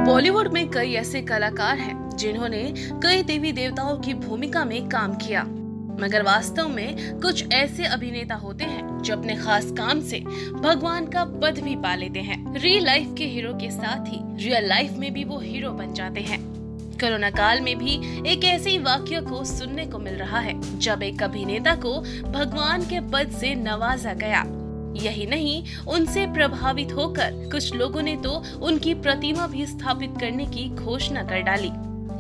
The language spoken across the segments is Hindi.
बॉलीवुड में कई ऐसे कलाकार हैं जिन्होंने कई देवी देवताओं की भूमिका में काम किया, मगर वास्तव में कुछ ऐसे अभिनेता होते हैं जो अपने खास काम से भगवान का पद भी पा लेते हैं। रियल लाइफ के हीरो के साथ ही रियल लाइफ में भी वो हीरो बन जाते हैं। कोरोना काल में भी एक ऐसे वाक्य को सुनने को मिल रहा है जब एक अभिनेता को भगवान के पद से नवाजा गया। यही नहीं, उनसे प्रभावित होकर कुछ लोगों ने तो उनकी प्रतिमा भी स्थापित करने की घोषणा कर डाली।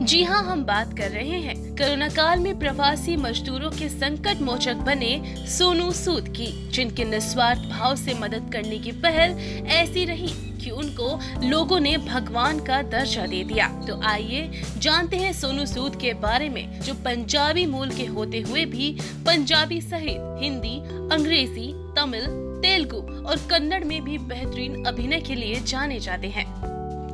जी हाँ, हम बात कर रहे हैं कोरोना काल में प्रवासी मजदूरों के संकट मोचक बने सोनू सूद की, जिनके निस्वार्थ भाव से मदद करने की पहल ऐसी रही कि उनको लोगों ने भगवान का दर्जा दे दिया। तो आइए जानते हैं सोनू सूद के बारे में, जो पंजाबी मूल के होते हुए भी पंजाबी सहित हिंदी, अंग्रेजी, तमिल, तेलुगु और कन्नड़ में भी बेहतरीन अभिनय के लिए जाने जाते हैं।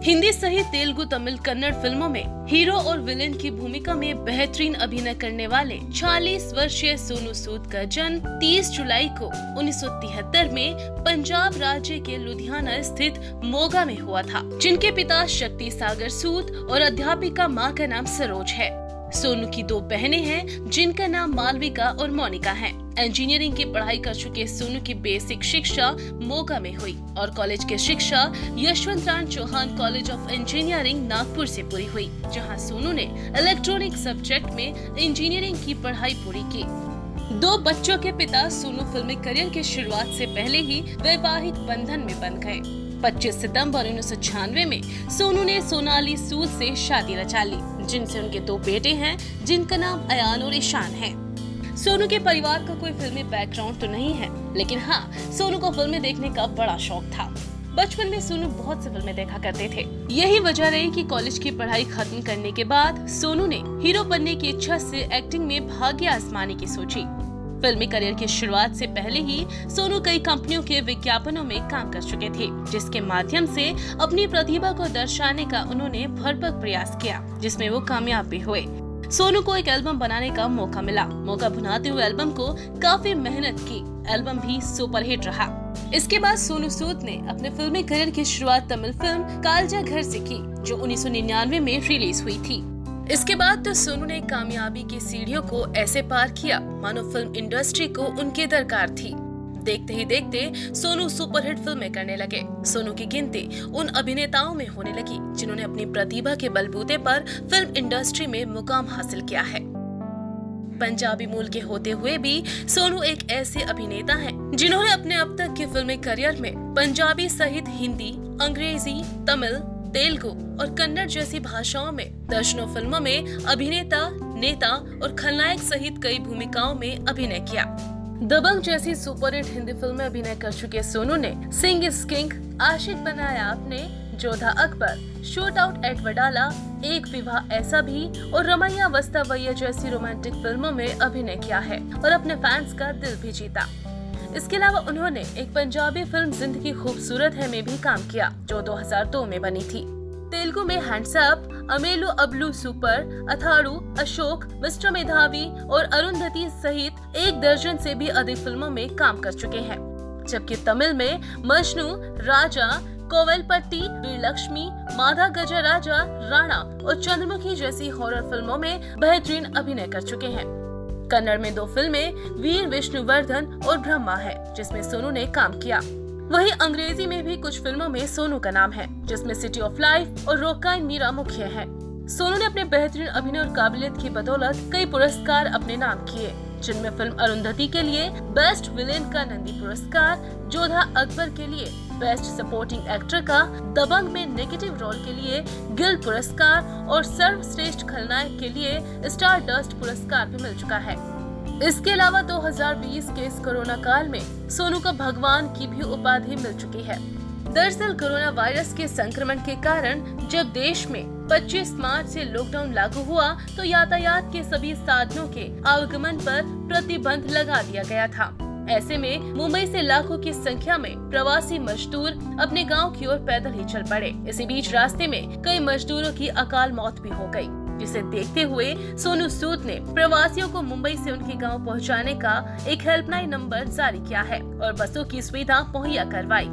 हिंदी सहित तेलुगु, तमिल, कन्नड़ फिल्मों में हीरो और विलेन की भूमिका में बेहतरीन अभिनय करने वाले 40 वर्षीय सोनू सूद का जन्म 30 जुलाई को 1973 में पंजाब राज्य के लुधियाना स्थित मोगा में हुआ था, जिनके पिता शक्ति सागर सूद और अध्यापिका मां का नाम सरोज है। सोनू की 2 बहनें हैं जिनका नाम मालविका और मोनिका है। इंजीनियरिंग की पढ़ाई कर चुके सोनू की बेसिक शिक्षा मोगा में हुई और कॉलेज की शिक्षा Yashwantrao Chavan college of engineering Nagpur से पूरी हुई, जहां सोनू ने इलेक्ट्रॉनिक सब्जेक्ट में इंजीनियरिंग की पढ़ाई पूरी की। 2 बच्चों के पिता सोनू फिल्मी करियर की शुरुआत से पहले ही वैवाहिक बंधन में बंध गए। 25 सितंबर 1996 में सोनू ने सोनाली सूद से शादी रचा ली, जिनसे उनके 2 बेटे हैं जिनका नाम अयान और ईशान है। सोनू के परिवार का कोई फिल्मी बैकग्राउंड तो नहीं है, लेकिन हाँ, सोनू को फिल्में देखने का बड़ा शौक था। बचपन में सोनू बहुत सी फिल्में देखा करते थे। यही वजह रही कि कॉलेज की पढ़ाई खत्म करने के बाद सोनू ने हीरो बनने की इच्छा से एक्टिंग में भाग्य आजमाने की सोची। फिल्मी करियर की शुरुआत से पहले ही सोनू कई कंपनियों के विज्ञापनों में काम कर चुके थे, जिसके माध्यम से अपनी प्रतिभा को दर्शाने का उन्होंने भरपूर प्रयास किया, जिसमें वो कामयाब भी हुए। सोनू को एक एल्बम बनाने का मौका मिला। मौका बनाते हुए एल्बम को काफी मेहनत की। एल्बम भी सुपरहिट रहा। इसके बाद सोनू सूद ने अपने फिल्मी करियर की शुरुआत तमिल फिल्म कालजा घर से की, जो 1999 में रिलीज हुई थी। इसके बाद तो सोनू ने कामयाबी की सीढ़ियों को ऐसे पार किया मानो फिल्म इंडस्ट्री को उनकी दरकार थी। देखते ही देखते सोनू सुपरहिट फिल्में करने लगे। सोनू की गिनती उन अभिनेताओं में होने लगी जिन्होंने अपनी प्रतिभा के बलबूते पर फिल्म इंडस्ट्री में मुकाम हासिल किया है। पंजाबी मूल के होते हुए भी सोनू एक ऐसे अभिनेता हैं जिन्होंने अपने अब तक के फिल्मी करियर में पंजाबी सहित हिंदी, अंग्रेजी, तमिल, तेलुगु और कन्नड़ जैसी भाषाओं में दर्जनों फिल्मों में अभिनेता, नेता और खलनायक सहित कई भूमिकाओं में अभिनय किया। दबंग जैसी सुपरहिट हिंदी फिल्में अभिनय कर चुके सोनू ने सिंह इज किंग, आशिक बनाया आपने, Jodha Akbar, shoot out at Wadala, एक विवाह ऐसा भी और रमैया वस्तावैया जैसी रोमांटिक फिल्मों में अभिनय किया है और अपने फैंस का दिल भी जीता। इसके अलावा उन्होंने एक पंजाबी फिल्म जिंदगी खूबसूरत है में भी काम किया, जो 2002 में बनी थी। तेलुगु में hands up, Ammailu Abbailu super, Athadu, Ashok, mister Medhavi और अरुंधति सहित 1 दर्जन से भी अधिक फिल्मों में काम कर चुके हैं। जबकि तमिल में मजनू, राजा, कोवेलपट्टी, वीरलक्ष्मी, माधा गजराजा, राणा और चंद्रमुखी जैसी हॉरर फिल्मों में बेहतरीन अभिनय कर चुके हैं। कन्नड़ में 2 फिल्में वीर विष्णुवर्धन और ब्रह्मा है, जिसमें सोनू ने काम किया। वहीं अंग्रेजी में भी कुछ फिल्मों में सोनू का नाम है, जिसमें सिटी ऑफ लाइफ और रोकाइन मीरा मुख्य हैं। सोनू ने अपने बेहतरीन अभिनय और काबिलियत की बदौलत कई पुरस्कार अपने नाम किए, जिनमें फिल्म अरुंधति के लिए बेस्ट विलेन का नंदी पुरस्कार, जोधा अकबर के लिए बेस्ट सपोर्टिंग एक्टर का, दबंग में नेगेटिव रोल के लिए गिल्ड पुरस्कार और सर्वश्रेष्ठ खलनायक के लिए स्टार डस्ट पुरस्कार भी मिल चुका है। इसके अलावा 2020 के इस कोरोना काल में सोनू को भगवान की भी उपाधि मिल चुकी है। दरअसल कोरोना वायरस के संक्रमण के कारण जब देश में 25 मार्च से लॉकडाउन लागू हुआ, तो यातायात के सभी साधनों के आवागमन पर प्रतिबंध लगा दिया गया था। ऐसे में मुंबई से लाखों की संख्या में प्रवासी मजदूर अपने गांव की ओर पैदल ही चल पड़े। इसी बीच रास्ते में कई मजदूरों की अकाल मौत भी हो गई, जिसे देखते हुए सोनू सूद ने प्रवासियों को मुंबई से उनके गांव पहुंचाने का एक हेल्पलाइन नंबर जारी किया है और बसों की सुविधा मुहैया करवाई।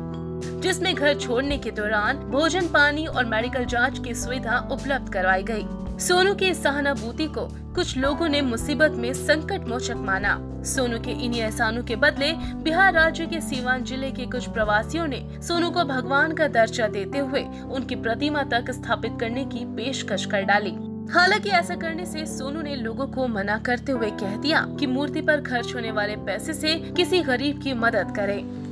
जिसमें घर छोड़ने के दौरान भोजन, पानी और मेडिकल जांच की सुविधा उपलब्ध करवाई गई। सोनू की इस सहानुभूति को कुछ लोगों ने मुसीबत में संकट मोचक माना। सोनू के इन्हीं एहसानों के बदले बिहार राज्य के सीवान जिले के कुछ प्रवासियों ने सोनू को भगवान का दर्जा देते हुए उनकी प्रतिमा तक स्थापित करने की पेशकश कर डाली। हालांकि ऐसा करने से सोनू ने लोगों को मना करते हुए कह दिया कि मूर्ति पर खर्च होने वाले पैसे से किसी गरीब की मदद करें।